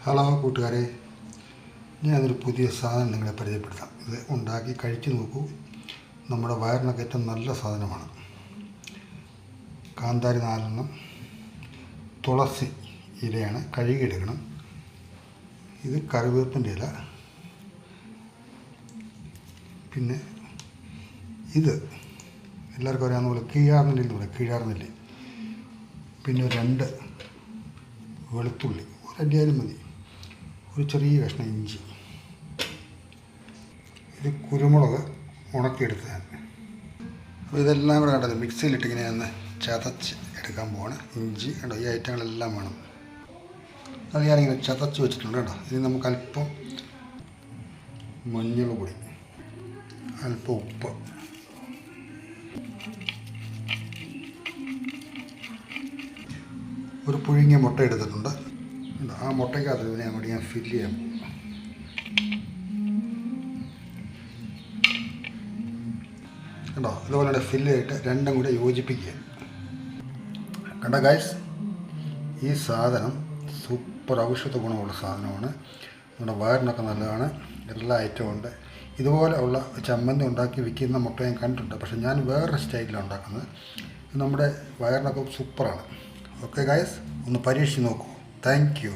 Hello കൂട്ടുകാരെ, ഞാനൊരു പുതിയ സാധനം നിങ്ങളെ പരിചയപ്പെടുത്താം. ഇത് ഉണ്ടാക്കി കഴിച്ചു നോക്കൂ. നമ്മുടെ വയറിനൊക്കെ ഏറ്റവും നല്ല സാധനമാണ്. കാന്താരി 4 തുളസി ഇലയാണ്, കഴുകിയെടുക്കണം. ഇത് കറിവേപ്പിൻ്റെ ഇല, പിന്നെ ഇത് എല്ലാവർക്കും അറിയാവുന്ന പോലെ കീഴാർനെല്ലി എന്ന് പറയും, കീഴാർനെല്ലി. പിന്നെ 2 വെളുത്തുള്ളി, ഒരല്ലിയാലും മതി. ഒരു ചെറിയ കഷ്ണം ഇഞ്ചി. ഇത് കുരുമുളക് ഉണക്കിയെടുത്തതാണ്. അപ്പോൾ ഇതെല്ലാം കൂടെ കണ്ടത് മിക്സിയിലിട്ട് ഇങ്ങനെ ഒന്ന് ചതച്ച് എടുക്കാൻ പോവാണ്. ഇഞ്ചി കണ്ടോ, ഈ ഐറ്റങ്ങളെല്ലാം വേണം. അത് ഞാനിങ്ങനെ ചതച്ച് വെച്ചിട്ടുണ്ട് കേട്ടോ. ഇനി നമുക്ക് അല്പം മഞ്ഞൾ പൊടി, അല്പം ഉപ്പ്, ഒരു പുഴുങ്ങിയ മുട്ട എടുത്തിട്ടുണ്ട്. ആ മുട്ടയ്ക്കകത്ത് ഇതിനെ അങ്ങോട്ട് ഞാൻ ഫില്ല് ചെയ്യാൻ പോകും. കണ്ടോ, ഇതുപോലെ ഫില്ല് ചെയ്തിട്ട് രണ്ടും കൂടെ യോജിപ്പിക്കുക. കണ്ടോ ഗൈസ്, ഈ സാധനം സൂപ്പർ ഔഷധ ഗുണമുള്ള സാധനമാണ്. നമ്മുടെ വയറിനൊക്കെ നല്ലതാണ്. എല്ലാ ഐറ്റവും ഉണ്ട്. ഇതുപോലെ ഉള്ള ചമ്മന്തി ഉണ്ടാക്കി വിൽക്കുന്ന മുട്ട ഞാൻ കണ്ടിട്ടുണ്ട്. പക്ഷേ ഞാൻ വേറൊരു സ്റ്റൈലിലാണ് ഉണ്ടാക്കുന്നത്. നമ്മുടെ വയറിനൊക്കെ സൂപ്പറാണ്. ഓക്കെ ഗൈസ്, ഒന്ന് പരീക്ഷിച്ച് നോക്കൂ. Thank you.